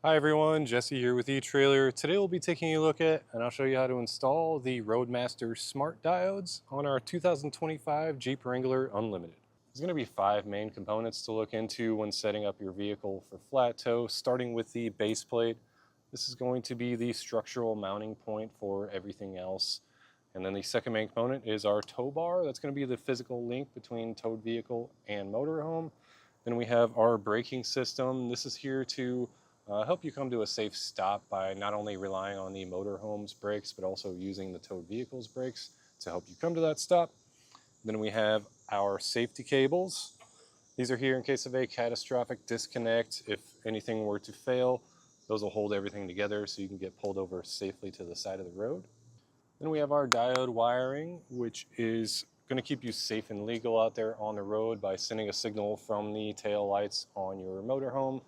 Hi everyone, Jesse here with eTrailer. Today we'll be taking a look at, and I'll show you how to install the Roadmaster smart diodes on our 2025 Jeep Wrangler Unlimited. There's going to be 5 main components to look into when setting up your vehicle for flat tow, starting with the base plate. This is going to be the structural mounting point for everything else. And then the second main component is our tow bar. That's going to be the physical link between towed vehicle and motorhome. Then we have our braking system. This is here to help you come to a safe stop by not only relying on the motorhome's brakes, but also using the towed vehicle's brakes to help you come to that stop. Then we have our safety cables. These are here in case of a catastrophic disconnect. If anything were to fail, those will hold everything together so you can get pulled over safely to the side of the road. Then we have our diode wiring, which is going to keep you safe and legal out there on the road by sending a signal from the tail lights on your motorhome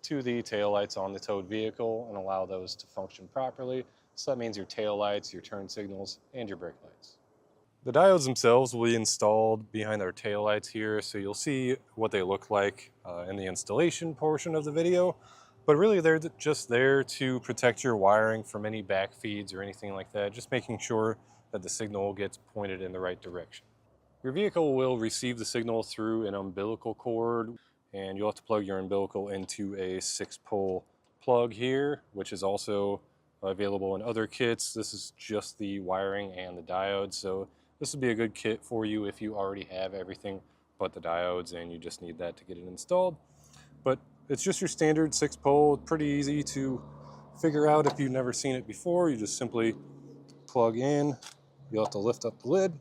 to the tail lights on the towed vehicle and allow those to function properly. So that means your tail lights, your turn signals, and your brake lights. The diodes themselves will be installed behind our tail lights here, so you'll see what they look like in the installation portion of the video. But really they're just there to protect your wiring from any back feeds or anything like that, just making sure that the signal gets pointed in the right direction. Your vehicle will receive the signal through an umbilical cord, and you'll have to plug your umbilical into a 6-pole plug here, which is also available in other kits. This is just the wiring and the diodes, so this would be a good kit for you if you already have everything but the diodes and you just need that to get it installed. But it's just your standard 6-pole, pretty easy to figure out if you've never seen it before. You just simply plug in, you'll have to lift up the lid,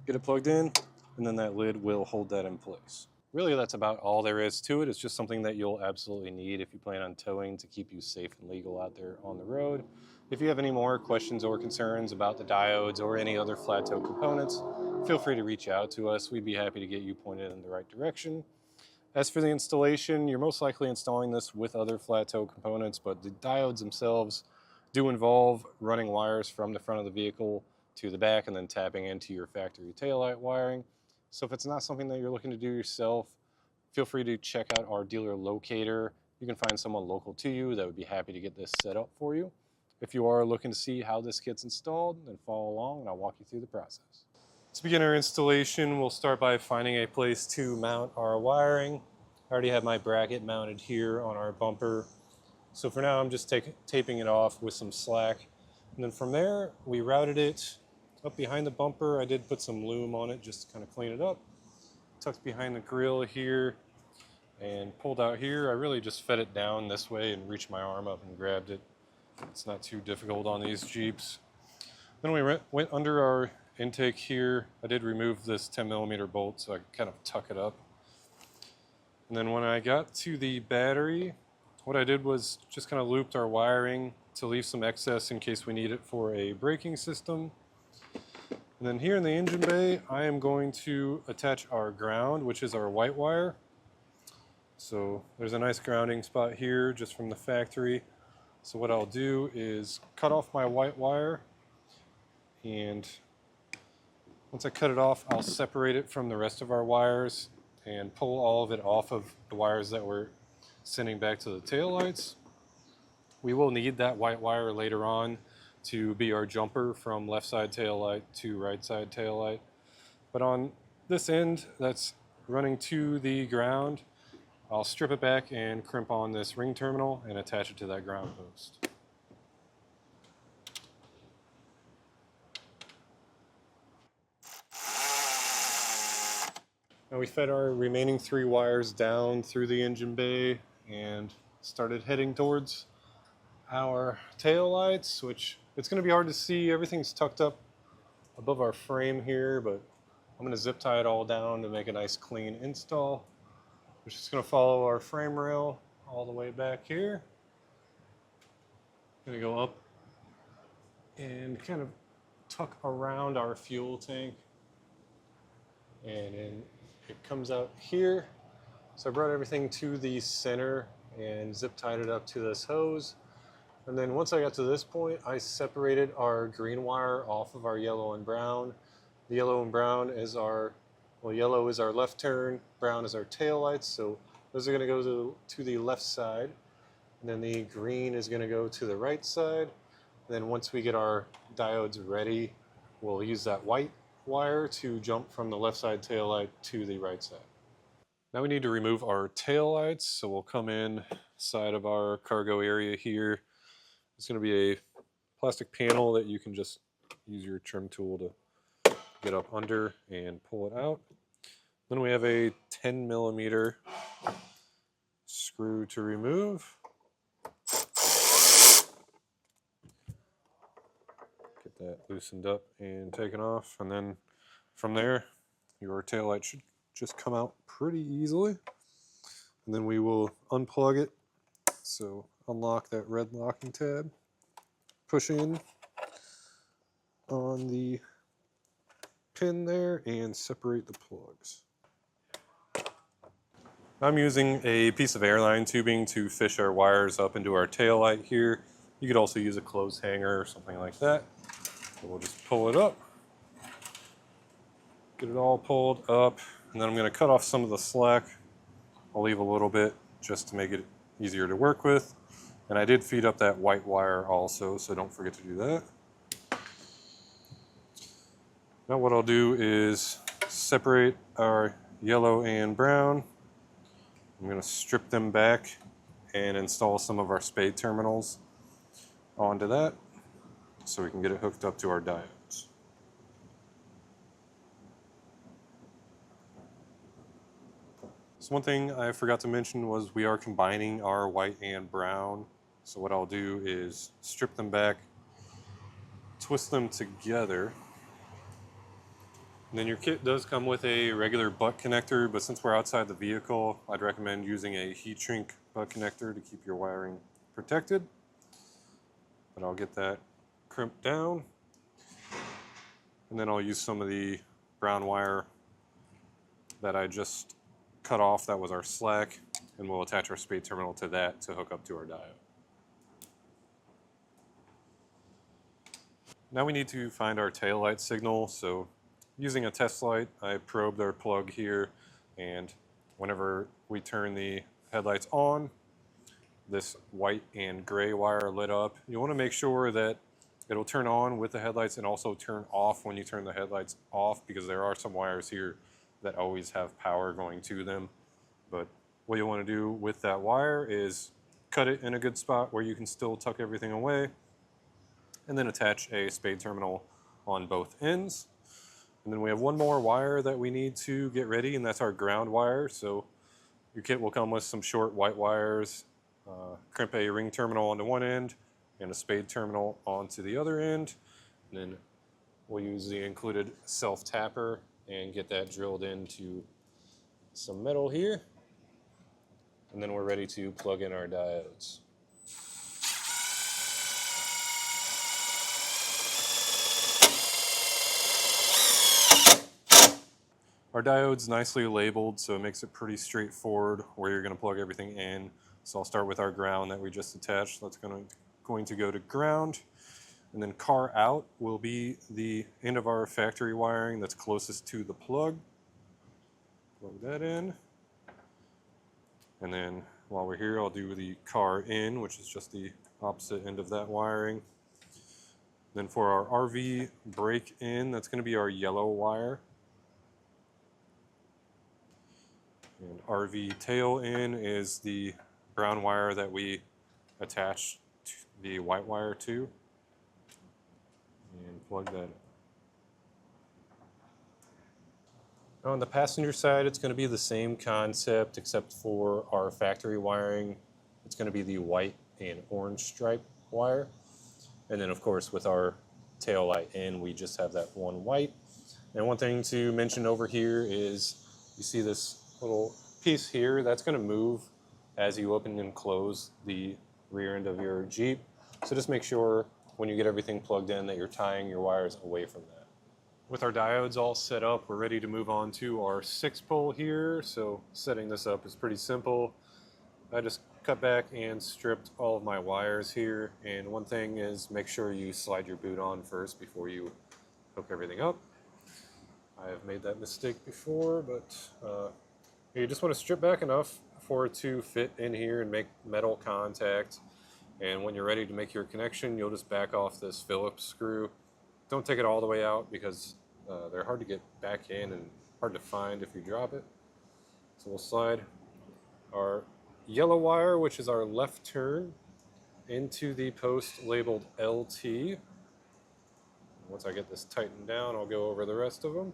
get it plugged in, and then that lid will hold that in place. Really, that's about all there is to it. It's just something that you'll absolutely need if you plan on towing to keep you safe and legal out there on the road. If you have any more questions or concerns about the diodes or any other flat tow components, feel free to reach out to us. We'd be happy to get you pointed in the right direction. As for the installation, you're most likely installing this with other flat tow components, but the diodes themselves do involve running wires from the front of the vehicle to the back and then tapping into your factory taillight wiring. So if it's not something that you're looking to do yourself, feel free to check out our dealer locator. You can find someone local to you that would be happy to get this set up for you. If you are looking to see how this gets installed, then follow along and I'll walk you through the process. To begin our installation, we'll start by finding a place to mount our wiring. I already have my bracket mounted here on our bumper. So for now, I'm just taping it off with some slack. And then from there, we routed it up behind the bumper. I did put some loom on it just to kind of clean it up. Tucked behind the grill here and pulled out here. I really just fed it down this way and reached my arm up and grabbed it. It's not too difficult on these Jeeps. Then we went under our intake here. I did remove this 10mm bolt so I could kind of tuck it up. And then when I got to the battery, what I did was just kind of looped our wiring to leave some excess in case we need it for a braking system. And then here in the engine bay, I am going to attach our ground, which is our white wire. So there's a nice grounding spot here just from the factory. So what I'll do is cut off my white wire, and once I cut it off, I'll separate it from the rest of our wires and pull all of it off of the wires that we're sending back to the taillights. We will need that white wire later on to be our jumper from left side taillight to right side taillight. But on this end that's running to the ground, I'll strip it back and crimp on this ring terminal and attach it to that ground post. Now we fed our remaining 3 wires down through the engine bay and started heading towards our tail lights, which it's going to be hard to see. Everything's tucked up above our frame here, but I'm going to zip tie it all down to make a nice clean install. We're just going to follow our frame rail all the way back here. Going to go up and kind of tuck around our fuel tank, and then it comes out here. So I brought everything to the center and zip tied it up to this hose. And then once I got to this point, I separated our green wire off of our yellow and brown. The yellow and brown is our, well, yellow is our left turn, brown is our tail lights. So those are going to go to the left side. And then the green is going to go to the right side. And then once we get our diodes ready, we'll use that white wire to jump from the left side taillight to the right side. Now we need to remove our taillights, so we'll come in side of our cargo area here. It's going to be a plastic panel that you can just use your trim tool to get up under and pull it out. Then we have a 10mm screw to remove. Get that loosened up and taken off, and then from there your taillight should just come out pretty easily. And then we will unplug it. So unlock that red locking tab, push in on the pin there, and separate the plugs. I'm using a piece of airline tubing to fish our wires up into our taillight here. You could also use a clothes hanger or something like that. So we'll just pull it up, get it all pulled up, and then I'm going to cut off some of the slack. I'll leave a little bit just to make it easier to work with. And I did feed up that white wire also, so don't forget to do that. Now what I'll do is separate our yellow and brown. I'm going to strip them back and install some of our spade terminals onto that so we can get it hooked up to our diodes. So one thing I forgot to mention was we are combining our white and brown. So what I'll do is strip them back, twist them together. And then your kit does come with a regular butt connector, but since we're outside the vehicle, I'd recommend using a heat shrink butt connector to keep your wiring protected. But I'll get that crimped down. And then I'll use some of the brown wire that I just cut off, that was our slack, and we'll attach our spade terminal to that to hook up to our diode. Now we need to find our taillight signal, so using a test light, I probed our plug here, and whenever we turn the headlights on, this white and gray wire lit up. You want to make sure that it'll turn on with the headlights and also turn off when you turn the headlights off, because there are some wires here that always have power going to them. But what you want to do with that wire is cut it in a good spot where you can still tuck everything away, and then attach a spade terminal on both ends. And then we have one more wire that we need to get ready, and that's our ground wire. So your kit will come with some short white wires, crimp a ring terminal onto one end and a spade terminal onto the other end. And then we'll use the included self-tapper and get that drilled into some metal here. And then we're ready to plug in our diodes. Our diode's nicely labeled, so it makes it pretty straightforward where you're going to plug everything in. So I'll start with our ground that we just attached. That's going to go to ground. And then car out will be the end of our factory wiring that's closest to the plug. Plug that in. And then while we're here, I'll do the car in, which is just the opposite end of that wiring. Then for our RV brake in, that's going to be our yellow wire. And RV tail in is the brown wire that we attach the white wire to. And plug that in. On the passenger side, it's going to be the same concept, except for our factory wiring. It's going to be the white and orange stripe wire. And then, of course, with our tail light in, we just have that one white. And one thing to mention over here is you see this little piece here that's going to move as you open and close the rear end of your Jeep. So just make sure when you get everything plugged in that you're tying your wires away from that. With our diodes all set up, we're ready to move on to our 6-pole here. So setting this up is pretty simple. I just cut back and stripped all of my wires here. And one thing is make sure you slide your boot on first before you hook everything up. I have made that mistake before, but you just want to strip back enough for it to fit in here and make metal contact. And when you're ready to make your connection, you'll just back off this Phillips screw. Don't take it all the way out because they're hard to get back in and hard to find if you drop it. So we'll slide our yellow wire, which is our left turn, into the post labeled LT. Once I get this tightened down, I'll go over the rest of them.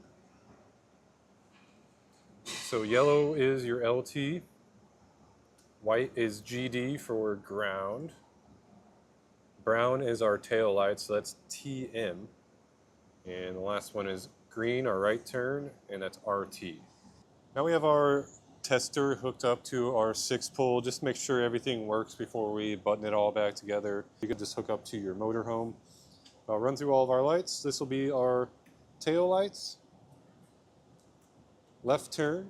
So yellow is your LT, white is GD for ground, brown is our tail light, so that's TM, and the last one is green, our right turn, and that's RT. Now we have our tester hooked up to our 6-pole. Just make sure everything works before we button it all back together. You could just hook up to your motorhome. I'll run through all of our lights. This will be our tail lights, left turn,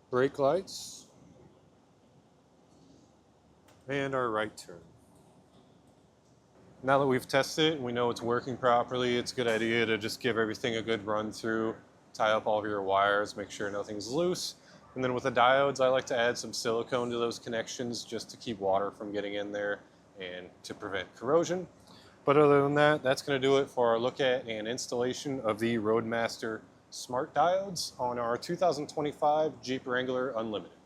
brake lights, and our right turn. Now that we've tested it and we know it's working properly, it's a good idea to just give everything a good run through, tie up all of your wires, make sure nothing's loose. And then with the diodes, I like to add some silicone to those connections just to keep water from getting in there and to prevent corrosion. But other than that, that's going to do it for our look at and installation of the Roadmaster smart diodes on our 2025 Jeep Wrangler Unlimited.